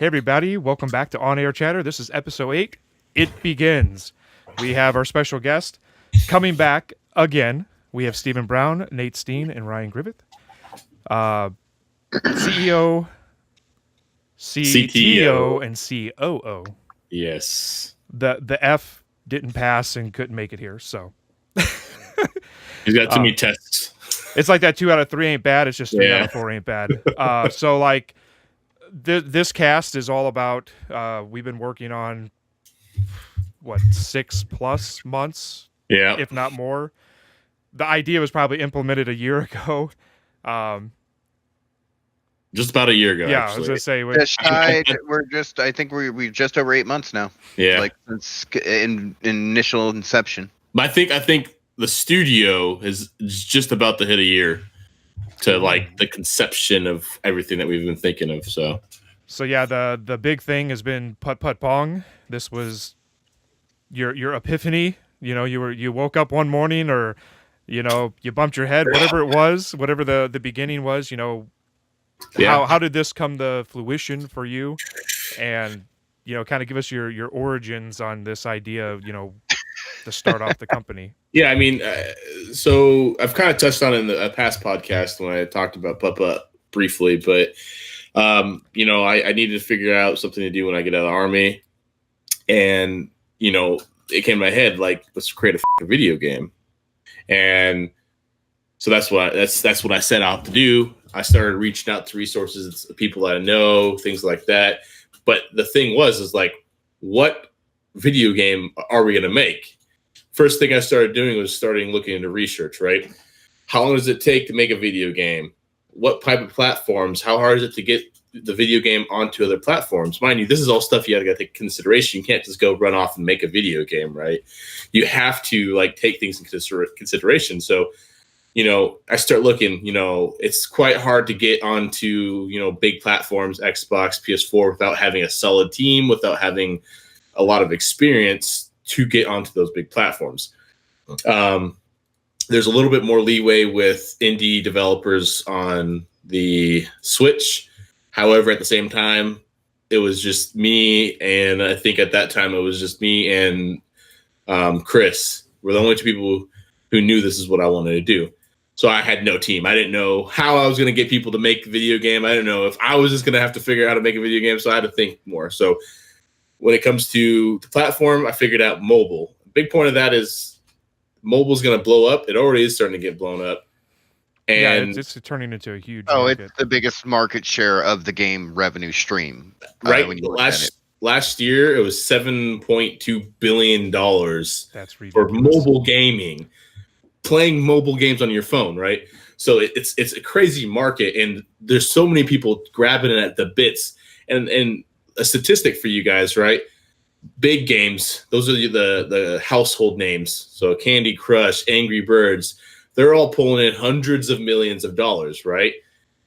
Hey everybody, welcome back to On Air Chatter. This is episode 8. It begins. We have our special guest coming back again. We have Stephen Brown, Nate Steen, and Ryan Griffith. CEO, CTO, and COO. Yes. The F didn't pass and couldn't make it here, so. He's got too many tests. It's like that 2 out of 3 ain't bad. It's just 3 out of 4 ain't bad. So like, this cast is all about, we've been working on, 6+ months? Yeah. If not more. The idea was probably implemented a year ago. Just about a year ago, yeah, actually. I was going to say. I think we're just over 8 months now. Yeah. Like since initial inception. But I think the studio is just about to hit a year to like the conception of everything that we've been thinking of. So yeah, the big thing has been Putt-Putt Pong. This was your epiphany. You know, you woke up one morning, or you bumped your head, whatever it was, whatever the beginning was. How did this come to fruition for you? And kind of give us your origins on this idea of to start off the company. Yeah, I mean, so I've kind of touched on it in a past podcast when I talked about Putt-Putt briefly, but I needed to figure out something to do when I get out of the Army, and it came to my head like, let's create a video game, and so that's what I set out to do. I started reaching out to resources, people that I know, things like that. But the thing was like, what video game are we going to make? First thing I started doing was looking into research, right? How long does it take to make a video game? What type of platforms? How hard is it to get the video game onto other platforms? Mind you, this is all stuff you got to take consideration. You can't just go run off and make a video game, right? You have to like take things into consideration. So, I start looking, it's quite hard to get onto, big platforms, Xbox, PS4, without having a solid team, without having a lot of experience to get onto those big platforms. There's a little bit more leeway with indie developers on the Switch. However, at the same time, it was just me, and I think at that time it was just me and Chris were the only 2 people who knew this is what I wanted to do. So I had no team. I didn't know how I was going to get people to make a video game. I didn't know if I was just going to have to figure out how to make a video game. So I had to think more. So when it comes to the platform, I figured out mobile. A big point of that is mobile is going to blow up. It already is starting to get blown up. And it's turning into a huge market. It's the biggest market share of the game revenue stream. Right. Last year, it was $7.2 billion. That's ridiculous. For mobile gaming. Playing mobile games on your phone, right? So it's a crazy market, and there's so many people grabbing it at the bits. And a statistic for you guys, right? Big games, those are the household names. So Candy Crush, Angry Birds, they're all pulling in hundreds of millions of dollars, right?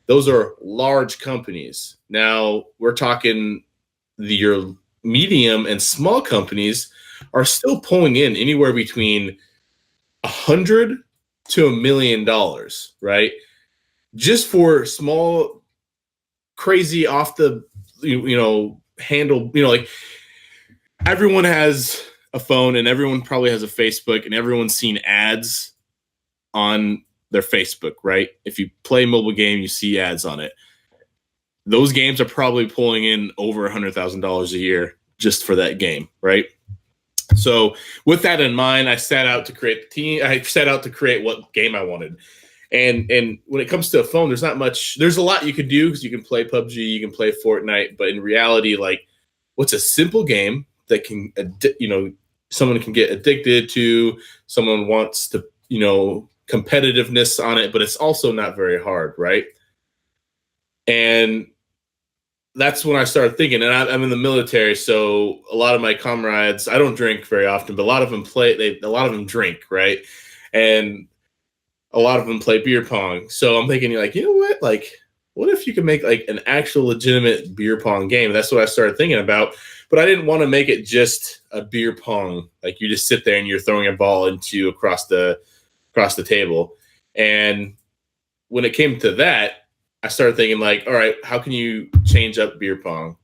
Those are large companies. Now we're talking your medium and small companies are still pulling in anywhere between $100 to $1 million, right? Just for small, crazy off the handle, like everyone has a phone and everyone probably has a Facebook, and everyone's seen ads on their Facebook, right? If you play a mobile game, you see ads on it. Those games are probably pulling in over $100,000 a year just for that game, right? So with that in mind, I set out to create the team. I set out to create what game I wanted. And when it comes to a phone, there's not much. There's a lot you can do because you can play PUBG, you can play Fortnite. But in reality, like, what's a simple game that can, someone can get addicted to, someone wants to, competitiveness on it, but it's also not very hard, right? And that's when I started thinking, and I'm in the military, so a lot of my comrades, I don't drink very often, but a lot of them drink, right? And a lot of them play beer pong. So I'm thinking, like, you know what? Like, what if you could make like an actual legitimate beer pong game? That's what I started thinking about. But I didn't want to make it just a beer pong. Like you just sit there and you're throwing a ball into across the table. And when it came to that, I started thinking like, all right, how can you change up beer pong?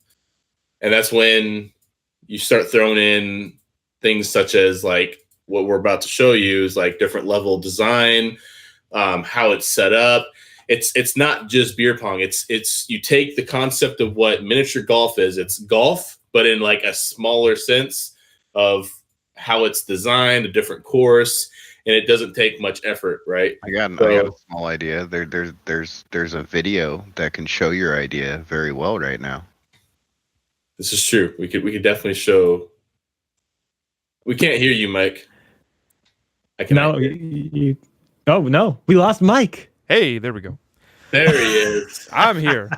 And that's when you start throwing in things such as like what we're about to show you is like different level design, how it's set up. It's not just beer pong. It's you take the concept of what miniature golf is. It's golf, but in like a smaller sense of how it's designed, a different course, and it doesn't take much effort, right? I got a small idea. There's a video that can show your idea very well right now. This is true. We could definitely show. We can't hear you, Mike. I can. No, oh no, we lost Mike. Hey, there we go. There he is. I'm here.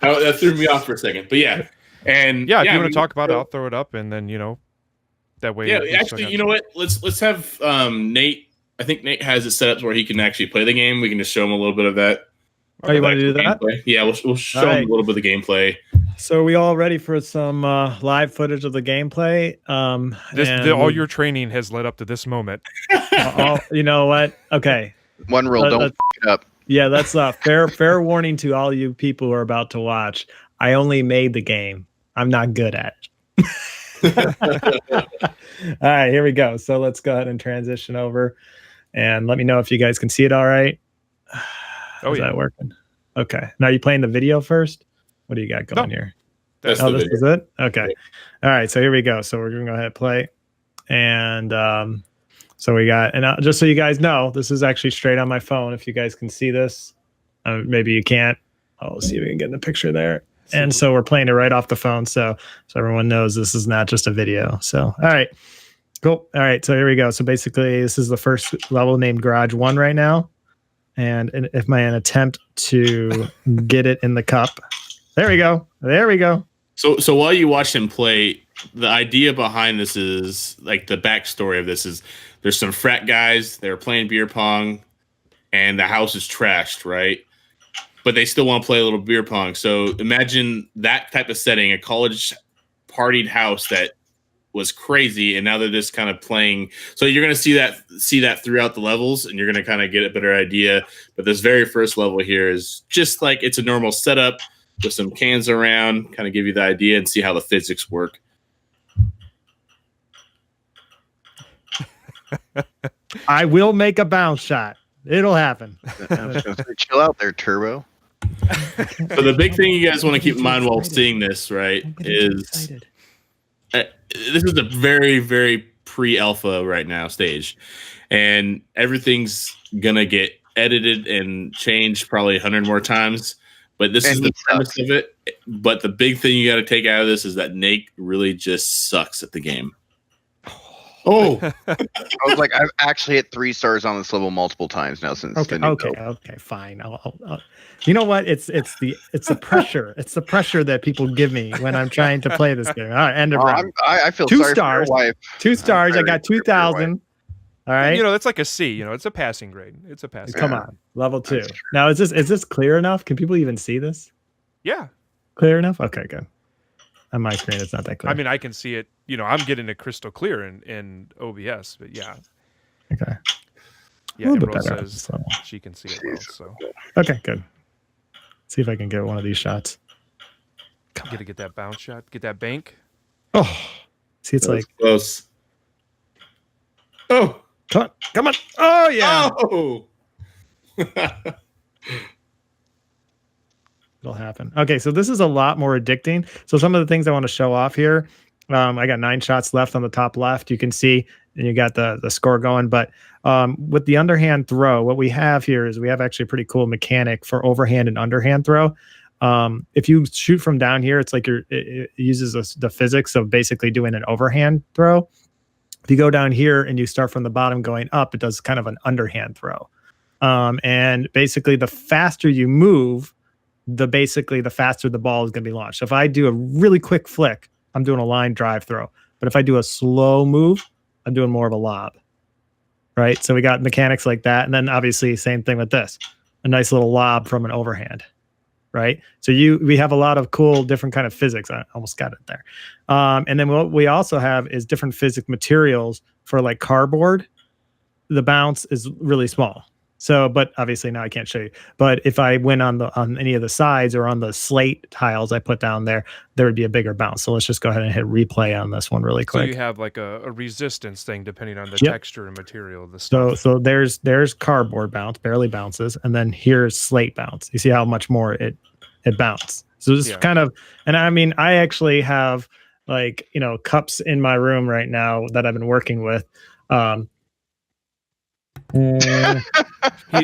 Oh, that threw me off for a second, but yeah, and Yeah, if you want to talk about it, I'll throw it up, and then that way. Yeah, actually, you know what? Let's have Nate. I think Nate has it set up where he can actually play the game. We can just show him a little bit of that. Oh, you want to do that? Gameplay. Yeah, we'll show him a little bit of the gameplay. So are we all ready for some live footage of the gameplay? All your training has led up to this moment. You know what? Okay. One rule: don't f it up. Yeah, that's fair warning to all you people who are about to watch. I only made the game. I'm not good at it. All right, here we go. So let's go ahead and transition over, and let me know if you guys can see it all right. Is that working? Okay. Now, are you playing the video first? What do you got going here? That's this video. is it? Okay. All right, so here we go. So we're going to go ahead and play. And so we got, and just so you guys know, this is actually straight on my phone. If you guys can see this, maybe you can't. I'll see if we can get in the picture there. And so we're playing it right off the phone. So everyone knows this is not just a video. So, all right, cool. All right. So here we go. So basically this is the first level named Garage 1 right now. And if my attempt to get it in the cup, there we go. There we go. So while you watch him play, the idea behind this is like the backstory of this is there's some frat guys, they're playing beer pong and the house is trashed, right? But they still want to play a little beer pong. So imagine that type of setting, a college partied house that was crazy, and now they're just kind of playing. So you're going to see that throughout the levels, and you're going to kind of get a better idea. But this very first level here is just like it's a normal setup with some cans around, kind of give you the idea and see how the physics work. I will make a bounce shot. It'll happen. Chill out there, Turbo. So the big thing you guys want to keep in mind while seeing this, right, is this is a very, very pre-alpha right now stage, and everything's gonna get edited and changed probably 100 more times. But this is the premise of it. But the big thing you got to take out of this is that Nate really just sucks at the game. Oh, I was like, I've actually hit 3 stars on this level multiple times now since. Okay, fine. I'll you know what? It's the pressure. It's the pressure that people give me when I'm trying to play this game. All right, end of round. I feel 2 sorry stars. for your wife. 2 stars. I got 2,000. All right. That's like a C. It's a passing grade. It's a passing. Come on, level 2. Now is this clear enough? Can people even see this? Yeah. Clear enough? Okay, good. On my screen, it's not that clear. I mean, I can see it. I'm getting it crystal clear in OBS, but yeah. Okay. Yeah, Emerald says she can see it well. So. Okay, good. See if I can get one of these shots. Gotta get that bounce shot. Get that bank. Oh, see, it's like close. Oh, come on! Oh yeah! Oh. It'll happen. Okay, so this is a lot more addicting. So some of the things I want to show off here. I got 9 shots left on the top left. You can see, and you got the score going. But with the underhand throw, what we have here is we have actually a pretty cool mechanic for overhand and underhand throw. If you shoot from down here, it's like it uses the physics of basically doing an overhand throw. If you go down here and you start from the bottom going up, it does kind of an underhand throw. And basically, the faster you move, the faster the ball is going to be launched. So if I do a really quick flick, I'm doing a line drive throw. But if I do a slow move, I'm doing more of a lob. Right? So we got mechanics like that. And then obviously same thing with this. A nice little lob from an overhand. Right? So we have a lot of cool different kind of physics. I almost got it there. And then what we also have is different physics materials for like cardboard. The bounce is really small. So, but obviously now I can't show you. But if I went on any of the sides or on the slate tiles I put down there, there would be a bigger bounce. So let's just go ahead and hit replay on this one really So quick. you have like a resistance thing depending on the Yep. texture and material of the stuff. So there's cardboard bounce, barely bounces, and then here's slate bounce. You see how much more it bounced. So this is kind of, and I mean, I actually have like, you know, cups in my room right now that I've been working with.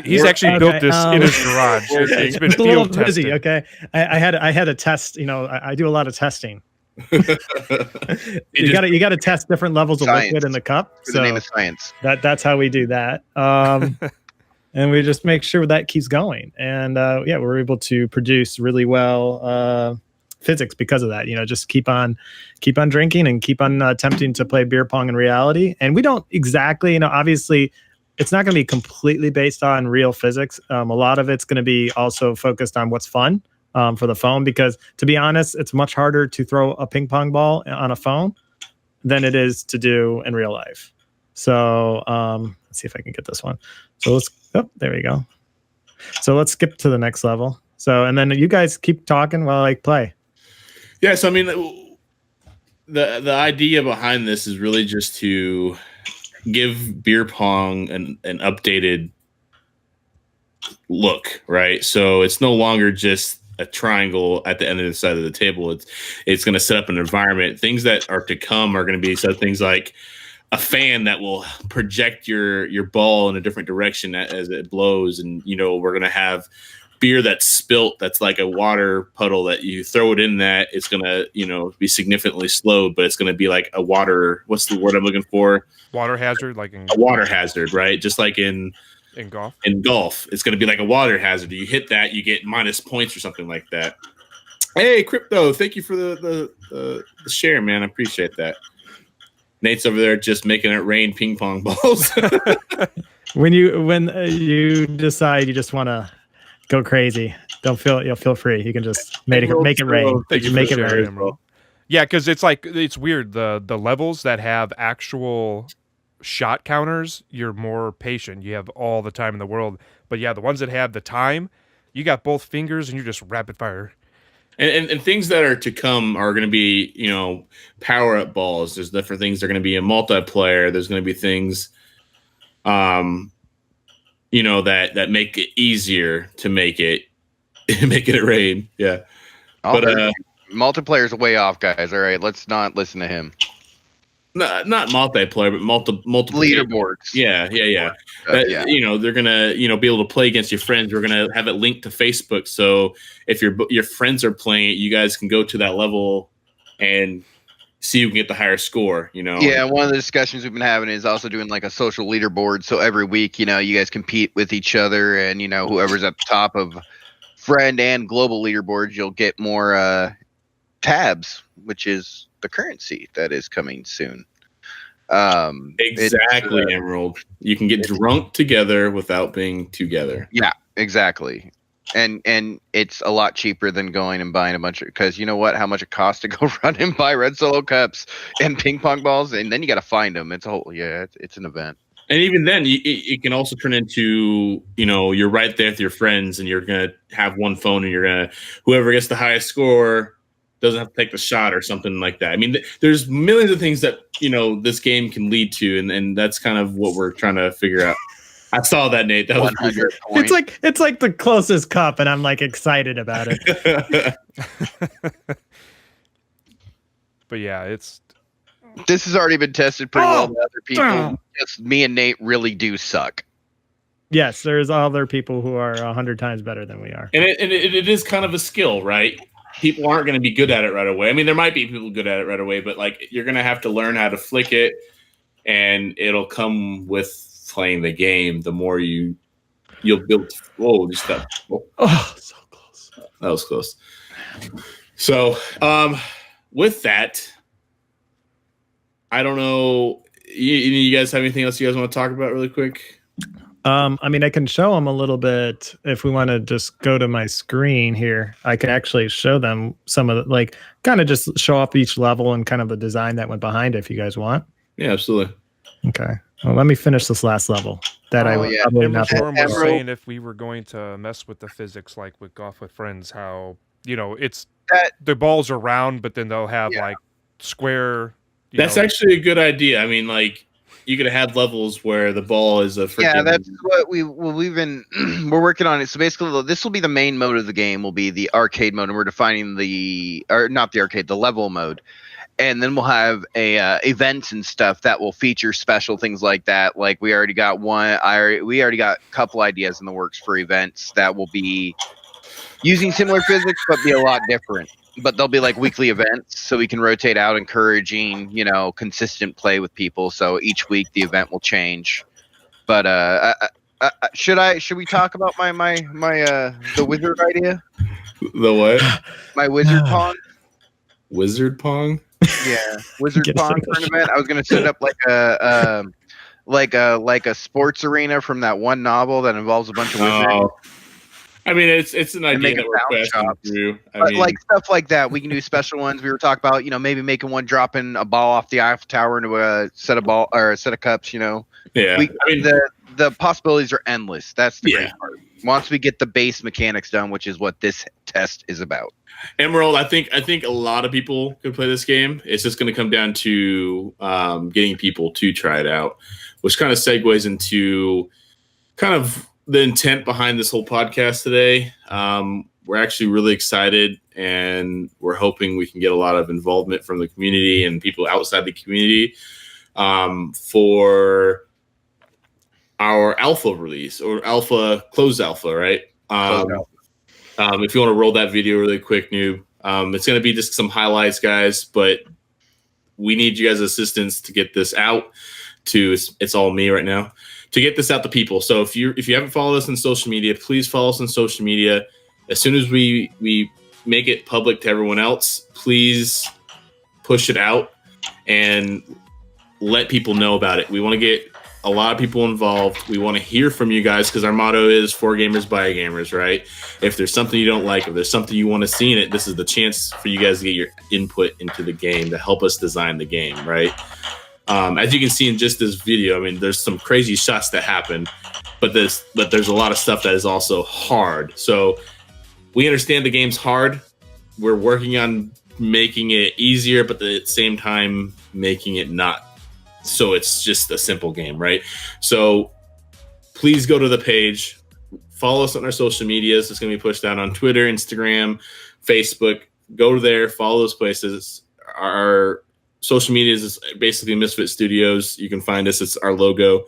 He's actually built this in his garage. It's been a little field tested. busy. Okay, I had a test. You know, I do a lot of testing. you got to test different levels of liquid in the cup. For the name of science. That's how we do that. And we just make sure that keeps going. And yeah, we're able to produce really well physics because of that. You know, just keep on drinking and keep on attempting to play beer pong in reality. And we don't exactly, you know, obviously it's not going to be completely based on real physics. A lot of it's going to be also focused on what's fun for the phone, because to be honest, it's much harder to throw a ping pong ball on a phone than it is to do in real life. So let's see if I can get this one. So there we go. So let's skip to the next level. So, and then you guys keep talking while I play. Yeah. So, I mean, the idea behind this is really just to give beer pong an updated look, right? So it's no longer just a triangle at the end of the side of the table. It's going to set up an environment. Things that are to come are going to be things like a fan that will project your ball in a different direction as it blows, and you know, we're going to have beer that's spilt, that's like a water puddle that you throw it in, that it's going to, you know, be significantly slowed, but it's going to be like a water, what's the word I'm looking for? Water hazard, like a water hazard, right? Just like in golf. In golf, it's going to be like a water hazard. You hit that, you get minus points or something like that. Hey, Crypto, thank you for the share, man. I appreciate that. Nate's over there just making it rain ping pong balls. When you decide you just want to go crazy, you'll feel free. You can just make it rain. Make it rain. Yeah, because it's weird. The levels that have actual shot counters, you're more patient. You have all the time in the world. But yeah, the ones that have the time, you got both fingers and you're just rapid fire. And things that are to come are going to be, you know, power up balls. There's different things. They're going to be a multiplayer. There's going to be things, you know, that make it easier to make it rain. Yeah. But multiplayer's way off, guys. All right, let's not listen to him. Not multiplayer, but multiple leaderboards. Yeah. You know, they're gonna, you know, be able to play against your friends. We're gonna have it linked to Facebook, so if your friends are playing it, you guys can go to that level and see who can get the higher score. You know. Yeah, one of the discussions we've been having is also doing like a social leaderboard. So every week, you know, you guys compete with each other, and you know, whoever's at the top of friend and global leaderboards, you'll get more tabs, which is the currency that is coming soon. Exactly, Emerald. You can get drunk together without being together. Yeah, exactly. And it's a lot cheaper than going and buying a bunch of, because you know what, how much it costs to go run and buy red solo cups and ping pong balls, and then you got to find them. It's a whole, it's an event. And even then, it can also turn into, you know, you're right there with your friends, and you're gonna have one phone, and you're gonna, whoever gets the highest score doesn't have to take the shot or something like that. I mean, there's millions of things that, you know, this game can lead to, and that's kind of what we're trying to figure out. I saw that, Nate. That was it's like the closest cup, and I'm like excited about it. But yeah, this has already been tested pretty well by other people. Just me and Nate really do suck. Yes, there's other people who are 100 times better than we are. And it is kind of a skill, right? People aren't going to be good at it right away. I mean, there might be people good at it right away, but like, you're going to have to learn how to flick it, and it'll come with playing the game. The more you'll build. Whoa, just that. Oh, so close. That was close. So, with that, I don't know. You guys have anything else you guys want to talk about really quick? I mean, I can show them a little bit if we want to just go to my screen here. I can actually show them some of the, like, kind of just show off each level and kind of the design that went behind it if you guys want. Yeah, absolutely. Okay. Well, let me finish this last level. that I Oh, would yeah. probably Emerald not. Storm was Emerald- saying if we were going to mess with the physics like with Golf with Friends, how it's That- the balls are round, but then they'll have Yeah. like square. That's actually a good idea. I mean, like you could have levels where the ball is a freaking. Yeah, that's what we've been we're working on it. So basically, this will be the main mode of the game. Will be the arcade mode, and we're defining not the arcade, the level mode. And then we'll have events and stuff that will feature special things like that. Like we already got we already got a couple ideas in the works for events that will be using similar physics, but be a lot different. But they'll be like weekly events, so we can rotate out, encouraging consistent play with people. So each week the event will change. But should we talk about my the wizard idea? The what? My wizard pong. Wizard Pong? Yeah, wizard Get pong some for an event. I was gonna set up like a sports arena from that one novel that involves a bunch of wizards. Oh. I mean, it's an idea make that a we're sound passing shop. through. I But mean, like stuff like that, we can do special ones. We were talking about, maybe making one dropping a ball off the Eiffel Tower into a set of ball or a set of cups. yeah. I mean, the possibilities are endless. That's the Yeah. great part. Once we get the base mechanics done, which is what this test is about. Emerald, I think a lot of people could play this game. It's just going to come down to getting people to try it out, which kind of segues into kind of the intent behind this whole podcast today. We're actually really excited, and we're hoping we can get a lot of involvement from the community and people outside the community for our alpha release or closed alpha, right? If you want to roll that video really quick, Noob, it's going to be just some highlights, guys, but we need you guys' assistance to get this out to, it's all me right now, to get this out to people. So if you haven't followed us on social media, please follow us on social media. As soon as we make it public to everyone else, please push it out and let people know about it. We want to get a lot of people involved. We want to hear from you guys because our motto is for gamers by gamers, right? If there's something you don't like, if there's something you want to see in it, this is the chance for you guys to get your input into the game to help us design the game, right? As you can see in just this video, I mean, there's some crazy shots that happen, but there's a lot of stuff that is also hard. So we understand the game's hard. We're working on making it easier, but at the same time, making it not so it's just a simple game, right? So please go to the page, follow us on our social medias. It's going to be pushed out on Twitter, Instagram, Facebook. Go there, follow those places. Our social media is basically MisFit Studios. You can find us. It's our logo.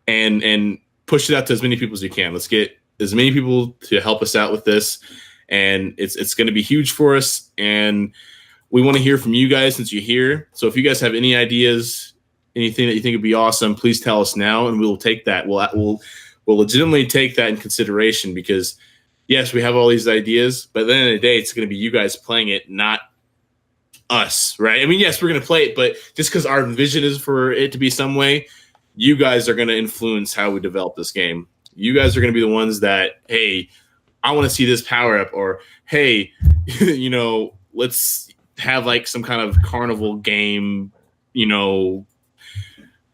And push it out to as many people as you can. Let's get as many people to help us out with this. And it's going to be huge for us. And we want to hear from you guys since you're here. So if you guys have any ideas, anything that you think would be awesome, please tell us now, and we'll take that. We'll legitimately take that in consideration because, yes, we have all these ideas, but at the end of the day, it's going to be you guys playing it, not us, right? I mean, yes, we're going to play it, but just because our vision is for it to be some way, you guys are going to influence how we develop this game. You guys are going to be the ones that, hey, I want to see this power up, or hey, let's have like some kind of carnival game,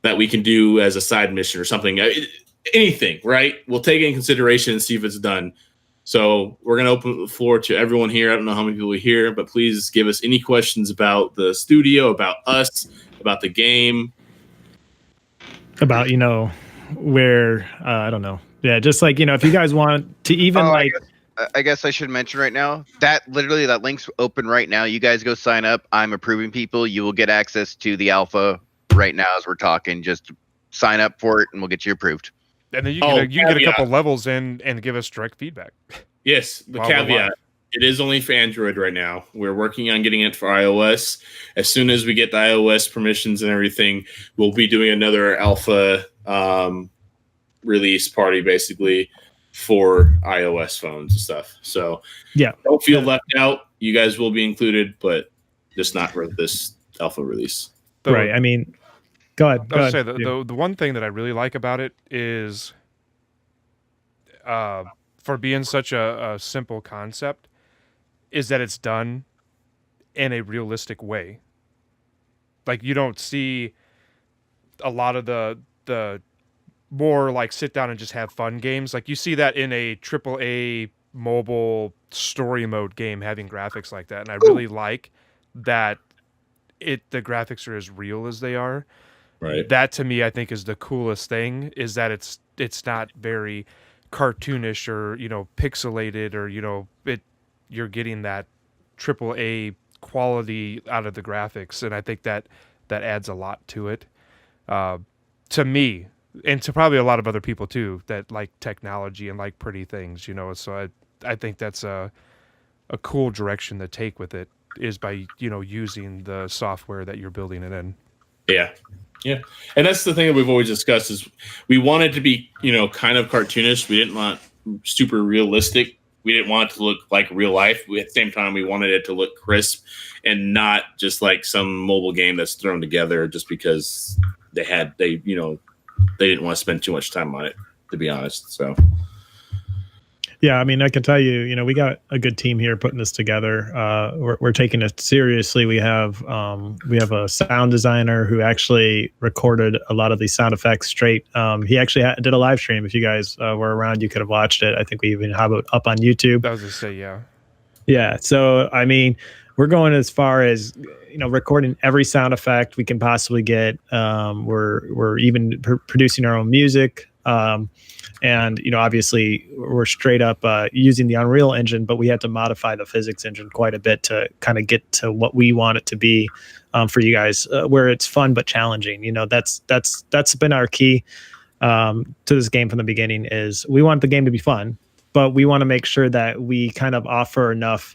that we can do as a side mission or something. Anything, right? We'll take it in consideration and see if it's done. So we're going to open the floor to everyone here. I don't know how many people are here, but please give us any questions about the studio, about us, about the game. About, where, I don't know. Yeah, just like, if you guys want to even I guess I should mention right now that literally that link's open right now. You guys go sign up. I'm approving people. You will get access to the alpha right now as we're talking. Just sign up for it and we'll get you approved. And then you can get a couple levels in and give us direct feedback. Yes, the caveat. It is only for Android right now. We're working on getting it for iOS. As soon as we get the iOS permissions and everything, we'll be doing another alpha release party basically for iOS phones and stuff. So yeah, don't feel left out. You guys will be included, but just not for this alpha release. Right. I mean, go ahead. I was say the one thing that I really like about it is, for being such a simple concept, is that it's done in a realistic way. Like you don't see a lot of the more like sit down and just have fun games. Like you see that in a AAA mobile story mode game having graphics like that, and I really like that the graphics are as real as they are. Right. That to me I think is the coolest thing, is that it's not very cartoonish or, you know, pixelated, or, you know, you're getting that AAA quality out of the graphics, and I think that adds a lot to it. To me, and to probably a lot of other people too, that like technology and like pretty things, you know. So I think that's a cool direction to take with it, is by, you know, using the software that you're building it in. Yeah. Yeah. And that's the thing that we've always discussed, is we wanted to be, you know, kind of cartoonish. We didn't want super realistic. We didn't want it to look like real life. At the same time, we wanted it to look crisp and not just like some mobile game that's thrown together just because they didn't want to spend too much time on it, to be honest. So Yeah, I mean, I can tell you, you know, we got a good team here putting this together. We're taking it seriously. We have a sound designer who actually recorded a lot of these sound effects straight. He actually did a live stream. If you guys were around, you could have watched it. I think we even have it up on YouTube. I was gonna say, yeah. Yeah. So, I mean, we're going as far as, you know, recording every sound effect we can possibly get. We're even producing our own music. And, you know, obviously we're straight up using the Unreal Engine, but we had to modify the physics engine quite a bit to kind of get to what we want it to be for you guys, where it's fun but challenging. You know, that's been our key to this game from the beginning. Is we want the game to be fun, but we want to make sure that we kind of offer enough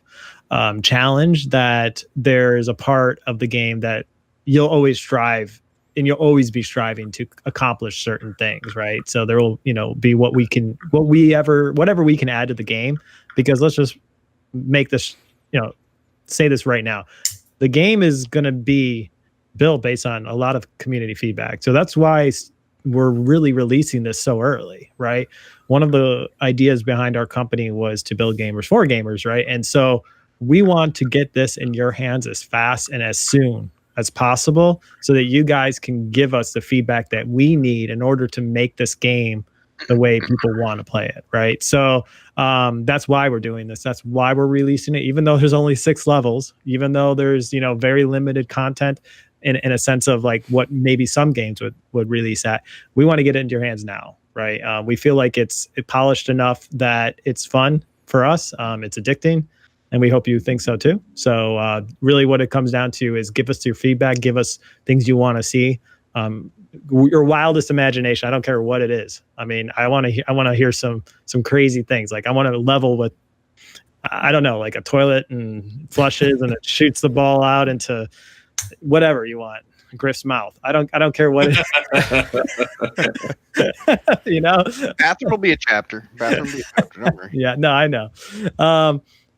challenge that there is a part of the game that you'll always strive, and you'll always be striving to accomplish certain things, right? So there will, you know, be whatever we can add to the game, because let's just make this, you know, say this right now. The game is going to be built based on a lot of community feedback. So that's why we're really releasing this so early, right? One of the ideas behind our company was to build gamers for gamers, right? And so we want to get this in your hands as fast and as soon as possible, so that you guys can give us the feedback that we need in order to make this game the way people want to play it, right? So that's why we're doing this. That's why we're releasing it, even though there's only 6 levels, even though there's, you know, very limited content in a sense of like what maybe some games would release at. We want to get it into your hands now, right? We feel like it's polished enough that it's fun for us. It's addicting. And we hope you think so too. So really what it comes down to is give us your feedback, give us things you want to see. Your wildest imagination. I don't care what it is. I mean, I want to hear some crazy things. Like I want to level with, I don't know, like a toilet and flushes and it shoots the ball out into whatever you want. Griff's mouth. I don't care what it is. You know? Bathroom will be a chapter. Don't worry. Yeah, no, I know.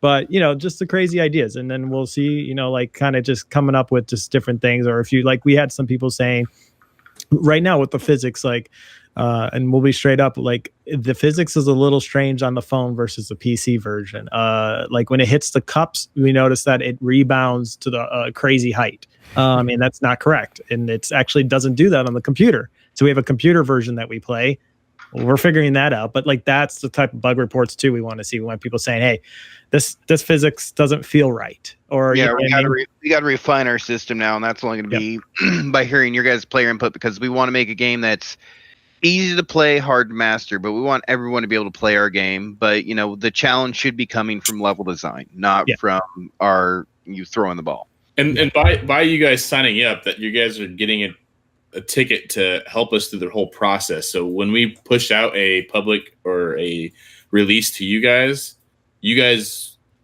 But, you know, just the crazy ideas. And then we'll see, you know, like kind of just coming up with just different things. Or if you like, we had some people saying right now with the physics, like, and we'll be straight up, like the physics is a little strange on the phone versus the PC version. Like when it hits the cups, we notice that it rebounds to the crazy height. And that's not correct. And it's actually doesn't do that on the computer. So we have a computer version that we play. We're figuring that out, but like that's the type of bug reports too we want to see. We want people saying, "Hey, this physics doesn't feel right." Or yeah, you know we got to refine our system now, and that's only going to be by hearing your guys' player input, because we want to make a game that's easy to play, hard to master, but we want everyone to be able to play our game. But you know, the challenge should be coming from level design, not from you throwing the ball. And by you guys signing up, that you guys are getting a ticket to help us through the whole process. So when we push out a public or a release to you guys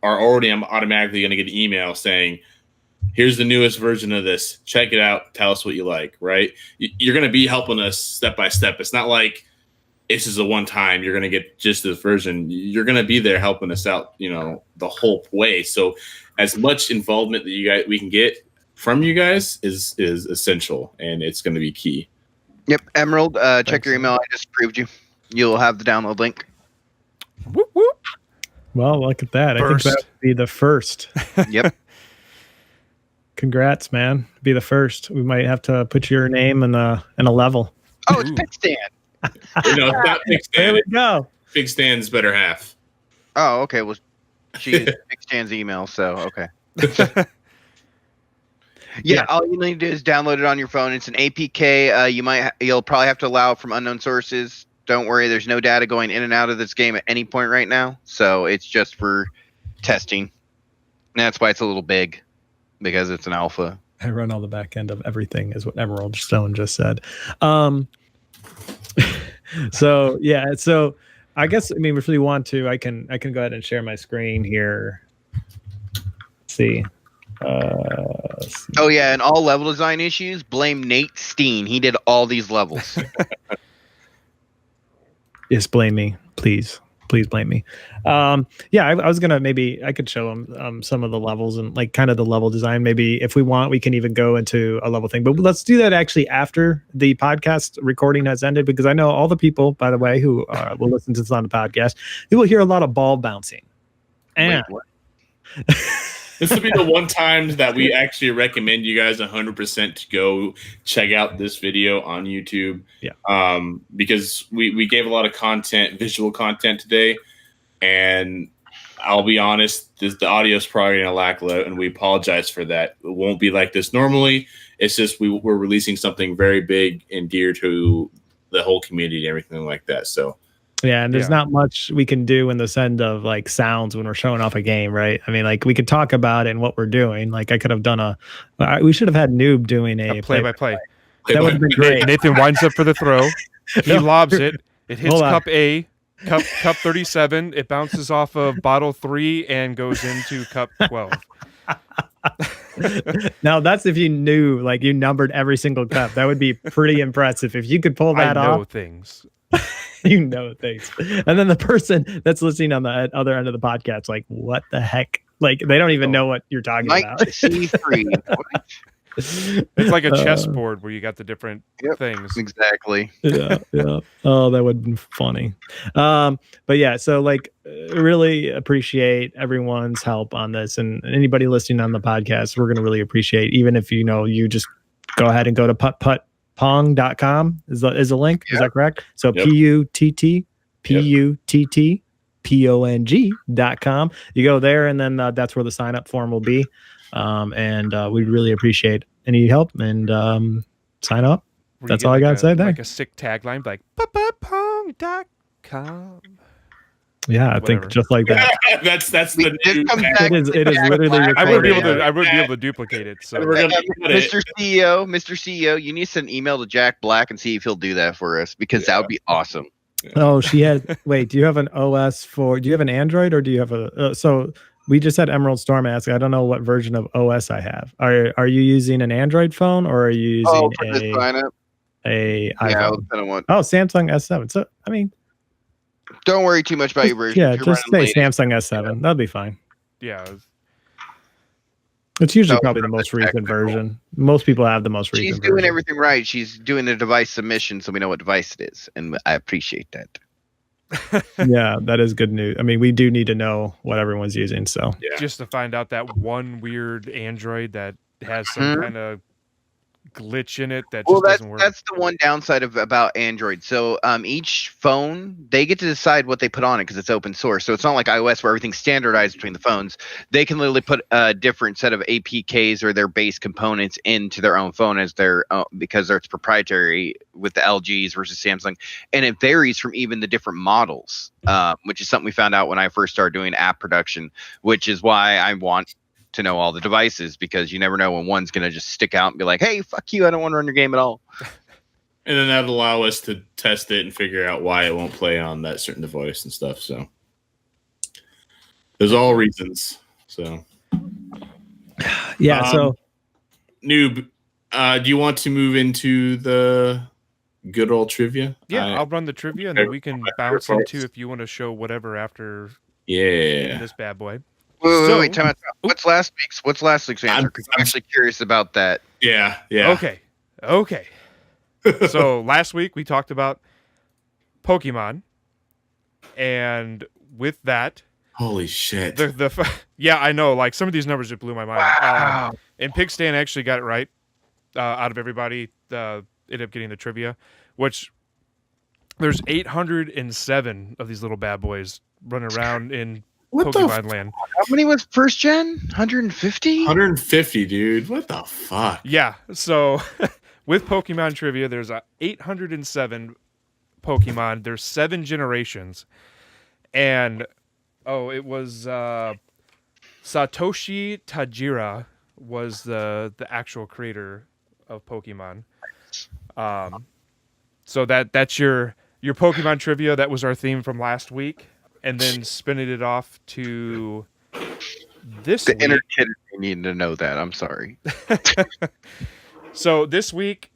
are already automatically going to get an email saying, here's the newest version of this. Check it out. Tell us what you like, right? You're going to be helping us step by step. It's not like this is a one time you're going to get just this version. You're going to be there helping us out, you know, the whole way. So as much involvement that we can get from you guys is essential, and it's going to be key. Yep. Emerald, check your email. I just approved you. You'll have the download link. Whoop, whoop. Well, look at that. First. I think that would be the first. Yep. Congrats, man. Be the first. We might have to put your name in a level. Oh, it's Pit Stand. It's not Big There Stan. we go. Big Stan's better half. Oh, okay. Well, she used Big Stan's email, so okay. Yeah, all you need to do is download it on your phone. It's an APK. You'll probably have to allow it from unknown sources. Don't worry, there's no data going in and out of this game at any point right now, so it's just for testing. And that's why it's a little big, because it's an alpha. I run all the back end of everything, is what Emerald Stone just said. So yeah, so I guess if you really want to, I can go ahead and share my screen here. Let's see. Oh yeah, and all level design issues, blame Nate Steen. He did all these levels. Yes, blame me, please blame me. Yeah, I was gonna, maybe I could show them some of the levels and like kind of the level design. Maybe if we want, we can even go into a level thing, but let's do that actually after the podcast recording has ended, because I know all the people, by the way, who will listen to this on the podcast, you will hear a lot of ball bouncing. And Wait, what? This will be the one time that we actually recommend you guys 100% to go check out this video on YouTube. Yeah. Because we gave a lot of content, visual content today, and I'll be honest, the audio is probably going to lack a lot, and we apologize for that. It won't be like this normally. It's just we're releasing something very big and dear to the whole community and everything like that. So. Yeah, and there's not much we can do in this end of like sounds when we're showing off a game, right? I mean, like we could talk about it and what we're doing. Like I could have done we should have had Noob doing a play-by-play. That would have been great. Nathan winds up for the throw. He lobs it. It hits Hold on. cup A, cup 37. It bounces off of bottle 3 and goes into cup 12. Now that's if you knew, like you numbered every single cup. That would be pretty impressive if you could pull that I know off. things. You know things. And then the person that's listening on the other end of the podcast, like, what the heck? Like they don't even know what you're talking Mike about. C3. It's like a chessboard where you got the different things. Exactly. Yeah. Oh, that would be funny. But yeah, so like really appreciate everyone's help on this, and anybody listening on the podcast, we're gonna really appreciate, even if you just go ahead and go to putt-putt-pong.com is the link. Is that correct? So PUTTPONG.com. You go there, and then that's where the sign up form will be. And we'd really appreciate any help, and sign up. That's all I got to say there. Like a sick tagline, like putt-putt-pong.com. Yeah, I think just like that. that's the new It is literally. I would be able to duplicate it. So Mr. CEO, you need to send an email to Jack Black and see if he'll do that for us, because that would be awesome. Oh, she had. Wait, do you have an OS do you have an Android, or do you have a? So we just had Emerald Storm ask. I don't know what version of OS I have. Are you using an Android phone, or are you using a iPhone? Oh, Samsung S7. So I mean. Don't worry too much about your version. Yeah, just say Samsung S7. That'll be fine. Yeah. It's usually probably the most recent version. Most people have the most recent version. She's doing version. everything right. She's doing the device submission, so we know what device it is, and I appreciate that. Yeah, that is good news. I mean, we do need to know what everyone's using. So just to find out that one weird Android that has some kind of glitch in it that just doesn't work. That's the one downside about Android. So each phone, they get to decide what they put on it because it's open source. So it's not like iOS where everything's standardized between the phones. They can literally put a different set of APKs or their base components into their own phone as their because it's proprietary with the LGs versus Samsung, and it varies from even the different models, which is something we found out when I first started doing app production, which is why I want to know all the devices, because you never know when one's going to just stick out and be like, hey, fuck you, I don't want to run your game at all. And then that'll allow us to test it and figure out why it won't play on that certain device and stuff. So there's all reasons. So yeah. So Noob, do you want to move into the good old trivia? Yeah, I'll run the trivia, and then we can bounce into if you want to show whatever after this bad boy. Wait, time out. What's last week's answer? Because I'm actually curious about that. Yeah. Okay. So last week we talked about Pokemon, and with that, holy shit! Yeah, I know. Like some of these numbers just blew my mind. Wow. And Pig Stan actually got it right. Out of everybody, ended up getting the trivia, which There's 807 of these little bad boys running around in What the Pokemon land. How many was first gen? 150? 150, dude. What the fuck? Yeah. So with Pokemon trivia, there's 807 Pokemon. There's 7 generations, and it was Satoshi Tajira was the actual creator of Pokemon. So that's your Pokemon trivia. That was our theme from last week, and then spinning it off to this The week. inner kid needed to know that. I'm sorry. So this week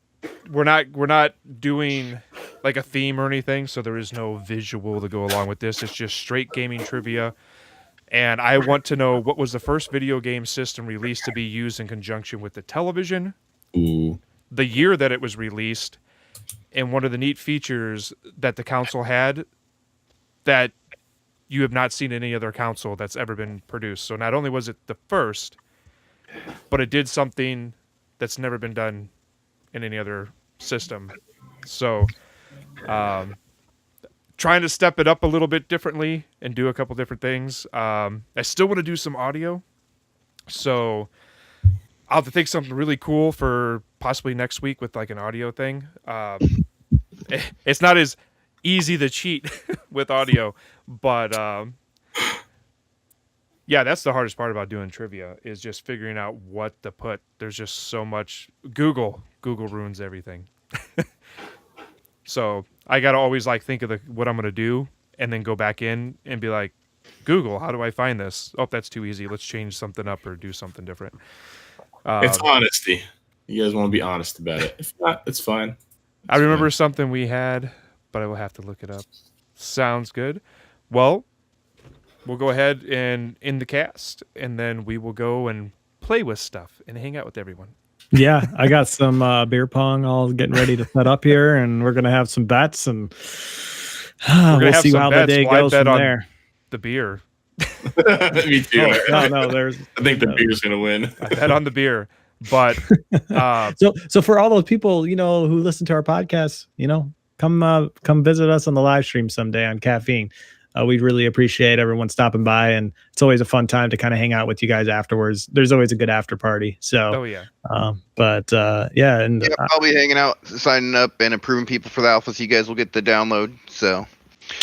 we're not doing like a theme or anything, so there is no visual to go along with this. It's just straight gaming trivia. And I want to know, what was the first video game system released to be used in conjunction with the television, Ooh. the year that it was released, and one of the neat features that the console had that you have not seen in any other console that's ever been produced. So not only was it the first, but it did something that's never been done in any other system. So trying to step it up a little bit differently and do a couple different things. I still want to do some audio. So I'll have to think something really cool for possibly next week with like an audio thing. It's not as easy to cheat with audio, but yeah, that's the hardest part about doing trivia, is just figuring out what to put. There's just so much. Google ruins everything. So I got to always like think of what I'm going to do and then go back in and be like, Google, how do I find this? Oh, that's too easy. Let's change something up or do something different. It's honesty. You guys want to be honest about it. If not, it's fine. I remember something we had, but I will have to look it up. Sounds good. Well, we'll go ahead and end the cast, and then we will go and play with stuff and hang out with everyone. Yeah, I got some beer pong all getting ready to set up here, and we're gonna have some bets, and we'll see how the day goes from there. The beer. Me too. No, there's. I think the beer's gonna win. I bet on the beer, but so for all those people who listen to our podcast, come visit us on the live stream someday on Caffeine. We'd really appreciate everyone stopping by, and it's always a fun time to kind of hang out with you guys afterwards. There's always a good after party. So, yeah. Yeah, and I'll be hanging out, signing up, and approving people for the alpha, so you guys will get the download. So,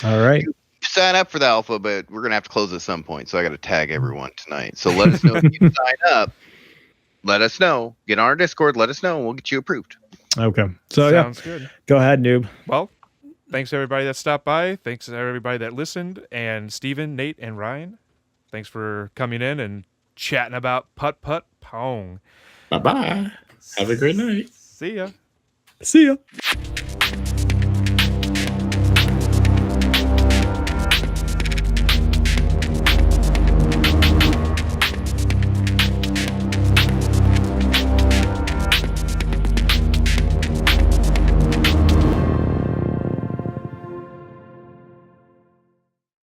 all right, sign up for the alpha, but we're gonna have to close at some point, so I got to tag everyone tonight. So let us know if you sign up. Let us know. Get on our Discord. Let us know, and we'll get you approved. Okay. So sounds good. Go ahead, noob. Well. Thanks everybody that stopped by. Thanks to everybody that listened. And Steven, Nate, and Ryan, thanks for coming in and chatting about Putt-Putt Pong. Bye-bye. Have a great night. See ya. See ya.